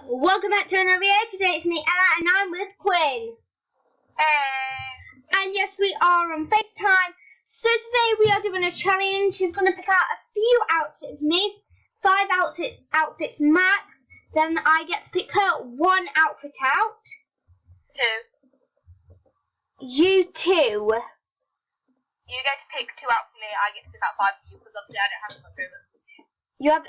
welcome back to another video. Today it's me, Ella, and I'm with Quinn. Hey. And yes, we are on FaceTime. So today we are doing a challenge. She's going to pick out a few outfits with me. 5 outfits max. Then I get to pick her one outfit out. 2. You 2. You get to pick 2 out for me. I get to pick out 5 for you because obviously I don't have much Robux. You have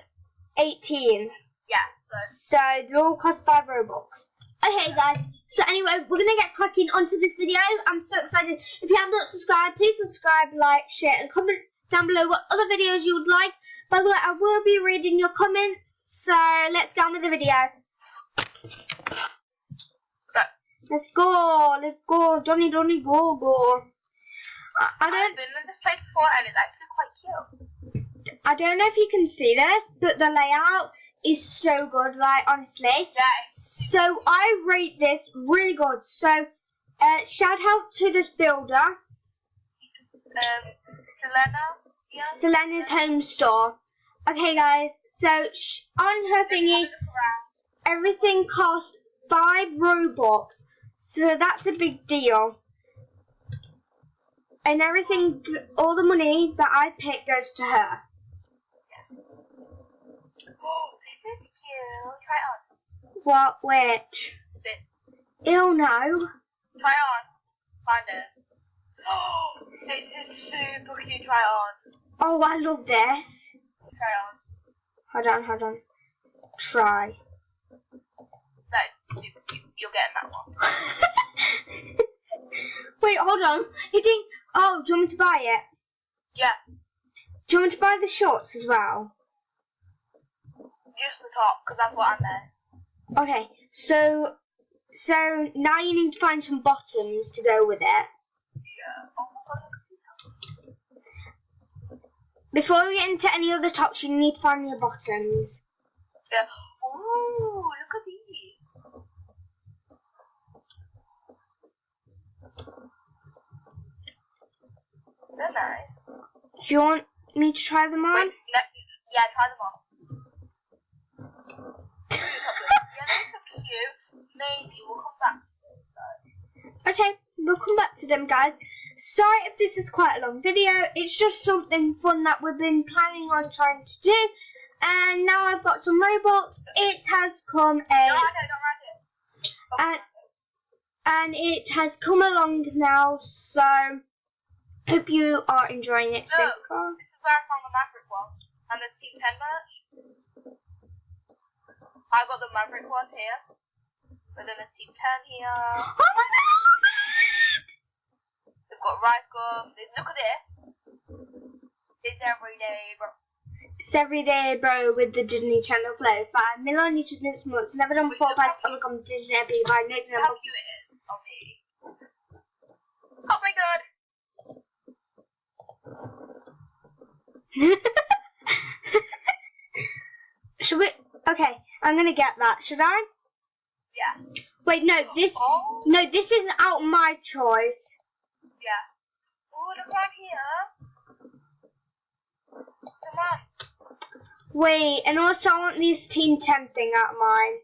18. Yeah, So they all cost 5 Robux. Okay, guys. So anyway, we're gonna get cracking onto this video. I'm so excited. If you have not subscribed, please subscribe, like, share, and comment down below what other videos you would like. By the way, I will be reading your comments. So let's get on with the video. Let's go, Johnny, go. I've been in this place before and it's actually quite cute. I don't know if you can see this, but the layout is so good, like, honestly. Yeah. So I rate this really good. So shout out to this builder. Selena. Yeah. Selena's home store. Okay, guys. So on her thingy, everything cost 5 Robux. So that's a big deal. And everything, all the money that I pick goes to her. Oh, this is cute. Try on. What? Which? This. Ew, no. Try on. Find it. Oh, this is super cute. Try on. Oh, I love this. Try on. Hold on. Try. No, you're getting that one. Wait, hold on. You think? Oh, do you want me to buy it? Yeah. Do you want me to buy the shorts as well? Just the top, because that's what I'm there. Okay, so now you need to find some bottoms to go with it. Yeah. Oh my God. Before we get into any other tops, you need to find your bottoms. Yeah. Ooh, look at these. They're nice. Do you want me to try them on? Wait, no, yeah, try them on. Yeah, they're so cute. Maybe we'll come back to those though. Okay, we'll come back to them, guys. Sorry if this is quite a long video. It's just something fun that we've been planning on trying to do. And now I've got some Robux. It has come No, I don't write it. and it has come along now, so hope you are enjoying it so far. This is where I found the Maverick one. And there's Team 10 merch. I got the Maverick one here. But then there's Team 10 here. Oh my god! They've got Rice Gum. Look at this. It's everyday, bro. It's everyday, bro, with the Disney Channel flow. 5 million YouTube minutes months. Never done before. Past other competition. Epic. 5 next Look how cute it is on me. Oh my god. Should we? Okay, I'm gonna get that. Should I? Yeah. Wait, no. This isn't out my choice. Yeah. Oh, look right here. Come on. Wait, and also I want this Team 10 thing out of mine.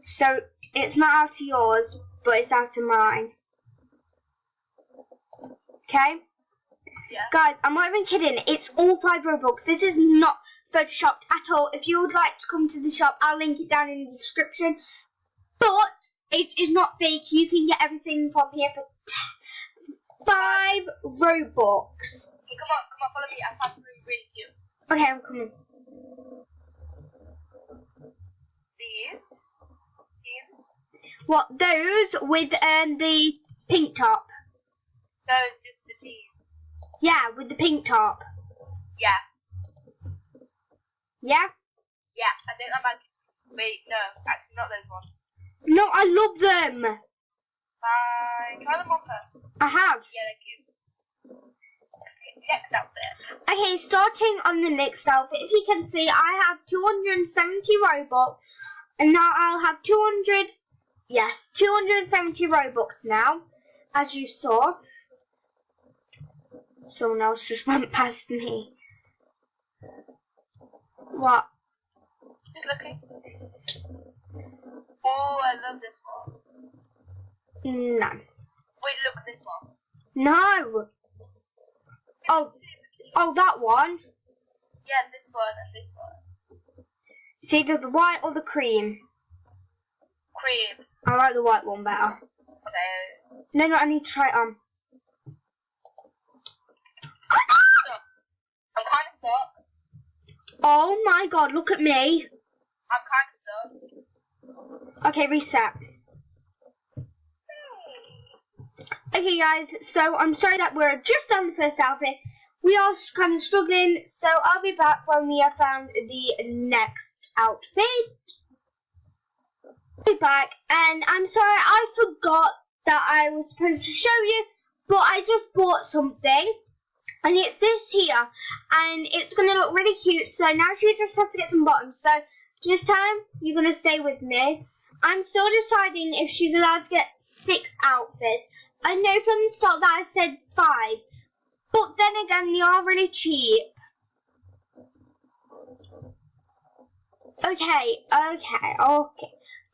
So it's not out of yours, but it's out of mine. Okay? Yeah. Guys, I'm not even kidding. It's all 5 Robux. This is not photoshopped at all. If you would like to come to the shop, I'll link it down in the description. But it is not fake. You can get everything from here for 5 Robux. Hey, come on, follow me. I found something really cute. Okay, I'm coming. These. What, those with the pink top? No, just the jeans. Yeah, with the pink top. Yeah. Yeah? Yeah, I think I might. Wait, no, actually not those ones. No, I love them. Fine. Try them on first. I have. Yeah, they're cute. Okay, next outfit. Okay, starting on the next outfit. If you can see, I have 270 Robux. And now I'll have 270 Robux now. As you saw. Someone else just went past me. What? Just looking. love this one. No. Wait, look at this one. No. Oh, that one. Yeah, this one and this one. It's either the white or the cream. Cream. I like the white one better. Okay. No, I need to try it on. I'm kind of stuck. Oh my god, look at me. I'm kind of stuck. Okay, reset. Okay, guys, so I'm sorry that we're just on the first outfit. We are kind of struggling, so I'll be back when we have found the next outfit. I'll be back, and I'm sorry, I forgot that I was supposed to show you, but I just bought something, and it's this here, and it's going to look really cute, so now she just has to get some bottoms, so this time, you're going to stay with me. I'm still deciding if she's allowed to get 6 outfits. I know from the start that I said 5, but then again, they are really cheap. Okay.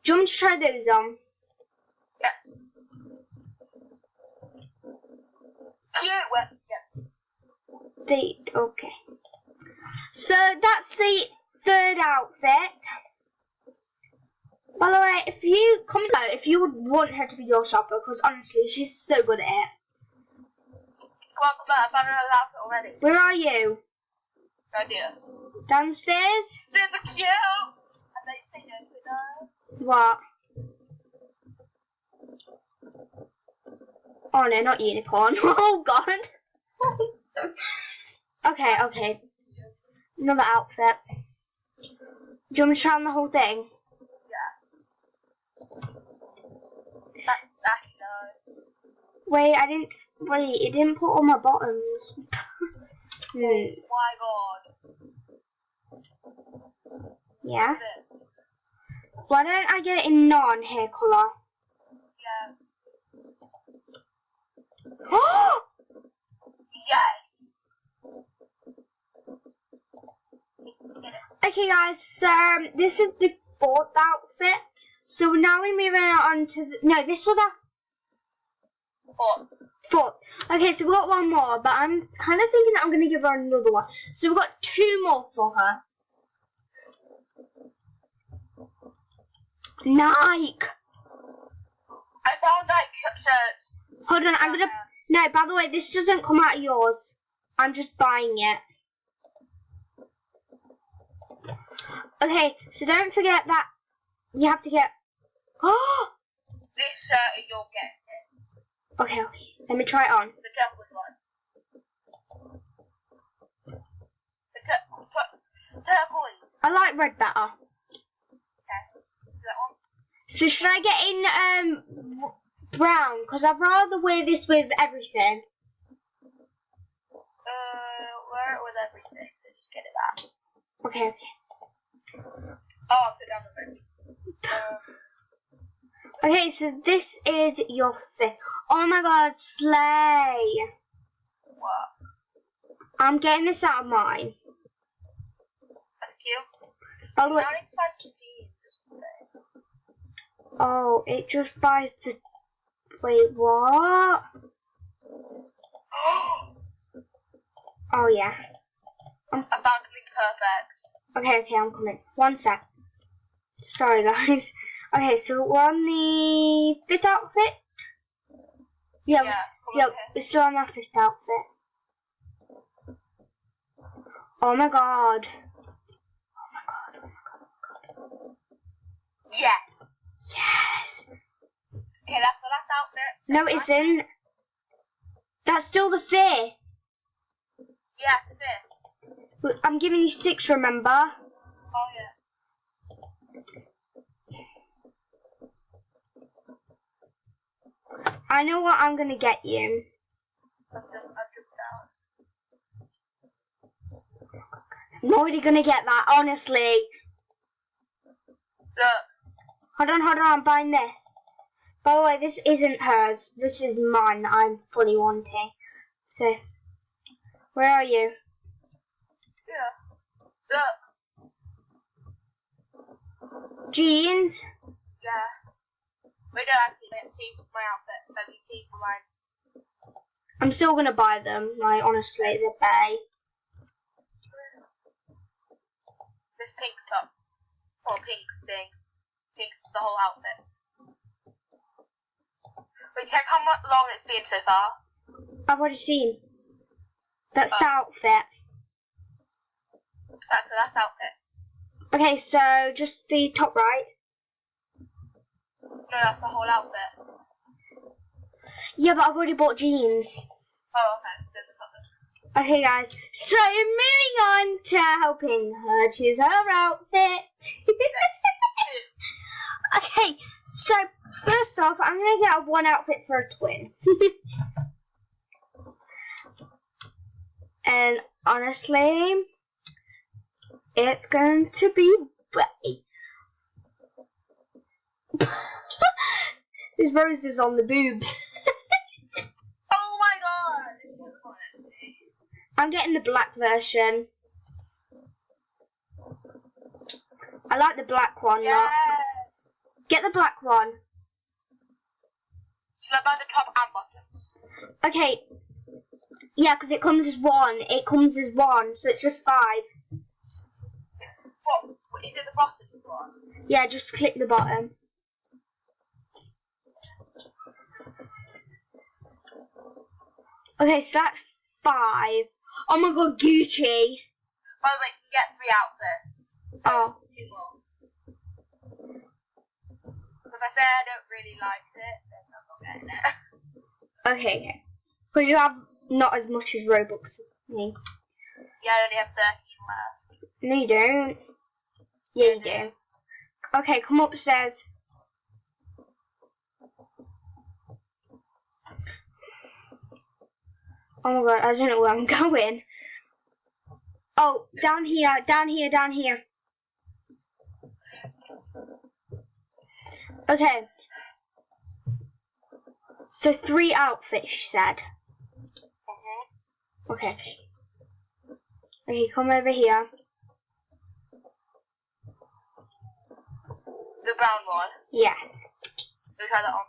Do you want me to try those on? Yeah. Yeah. Okay. So that's the 3rd outfit. By the way, if you comment below if you would want her to be your shopper, because honestly, she's so good at it. Come on, I found another outfit already. Where are you? No idea. Downstairs? Super cute! I bet you say no to it. What? Oh no, not unicorn. Oh god. Okay. Another outfit. Do you want me to try on the whole thing? Yeah. No. Wait, it didn't put on my bottoms. Oh my god. Yes. Why don't I get it in non-hair colour? Yeah. Oh! Yes. Okay guys, so this is the 4th outfit. So now we're moving on to this was our 4th. Okay, so we've got one more, but I'm kind of thinking that I'm going to give her another one. So we've got 2 more for her. Nike. I found Nike shirts. Hold on, I'm going to... No, by the way, this doesn't come out of yours. I'm just buying it. Okay, so don't forget that you have to get... Oh! This shirt you'll get. Okay. Let me try it on. The purple one. The purple. I like red better. Okay. That one. So should I get in brown? Because I'd rather wear this with everything. Wear it with everything. So just get it out. Okay. Oh, I'll sit down with it. Okay, so this is your fit. Oh my god, slay. What? I'm getting this out of mine. That's cute. By the way, Now I need to find some jeans or something. oh, it just buys the... Wait, what? Oh yeah. I found something perfect. Okay, I'm coming. One sec. Sorry guys. Okay, so we're on the 5th outfit? Yeah, we're still on our 5th outfit. Oh my god. Yes. Yes. Okay, that's the last outfit. No, it isn't. That's still the 5th. Yeah, it's the 5th. I'm giving you 6, remember? Oh yeah. I know what I'm gonna get you. I've just down. I'm already gonna get that, honestly. Look. Hold on, I'm buying this. By the way, this isn't hers. This is mine that I'm fully wanting. So, where are you? Yeah. Look. Jeans? Yeah. Wait, no, actually, let's change my outfit. Let me change mine. I'm still gonna buy them. Like honestly, they're bay. This pink top. Or pink thing. Pink, the whole outfit. Wait, check how long it's been so far. I've already seen. That's the outfit. That's the last outfit. Okay, so just the top right. No, that's the whole outfit. Yeah, but I've already bought jeans. Oh, okay. There's the top. Okay, guys. So moving on to helping her choose her outfit. Okay, so first off, I'm gonna get one outfit for a twin. And honestly, it's going to be Bay. There's roses on the boobs. Oh my god! I'm getting the black version. I like the black one. Yes! Get the black one. Should I buy the top and bottom? Okay. Yeah, because it comes as one. It comes as one, so it's just 5. What? Is it the bottom one? Yeah, just click the bottom. Okay, so that's 5. Oh my god, Gucci. By the way, you can get 3 outfits. So Oh. 2 more. If I say I don't really like it, then I'm not getting it. Okay. Because you have not as much as Robux as me. Yeah, I only have 13 left. No, you don't. Yeah, you do. Okay, come upstairs. Oh my god, I don't know where I'm going. Oh, down here, down here, down here. Okay. So 3 outfits, she said. Okay. Okay, come over here. The brown one. Yes. We'll try that on.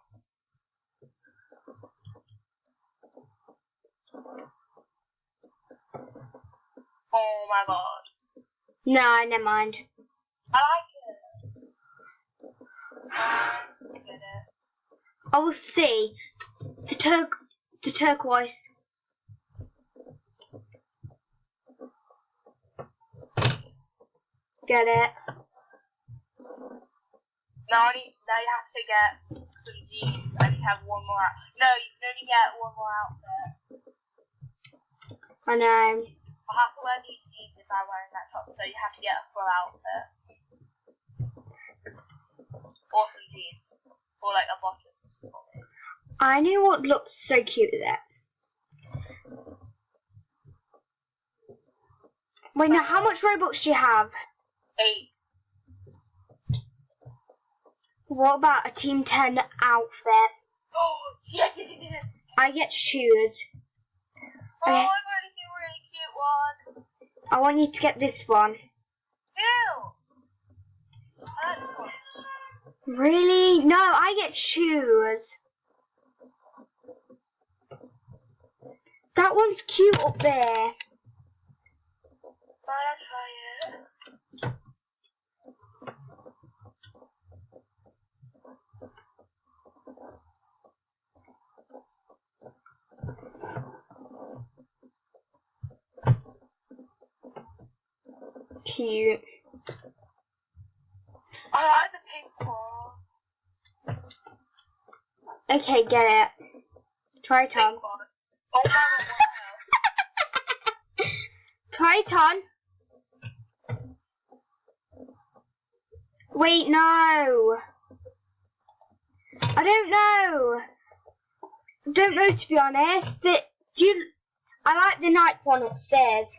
Oh my god. No, never mind. I like it. I get it. I will see. The turquoise. Get it? Now you have to get some jeans and you have one more No, you can only get one more outfit. I know. I'll have to wear these jeans if I'm wearing that top, so you have to get a full outfit. Or some jeans. Or like a bottom. I knew what looked so cute there. Wait, now how much Robux do you have? 8. What about a Team 10 outfit? Oh, yes. I get to choose. Oh, Okay. I've already seen a really cute one. I want you to get this one. Ew. I like this one. Really? No, I get to choose. That one's cute up there. I'll try it. Cute. I like the pink one. Okay, get it. Try it on. Pink one. Oh my god. Try it on. Wait, no. I don't know. Don't know, to be honest. I like the night one upstairs.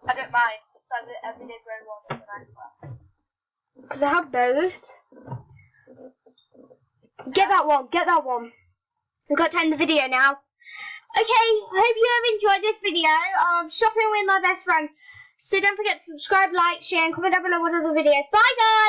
I don't mind. So the everyday grey one is a nice one. Because I have both. Get that one. Get that one. We've got to end the video now. Okay, hope you have enjoyed this video of shopping with my best friend. So don't forget to subscribe, like, share, and comment down below what other videos. Bye, guys.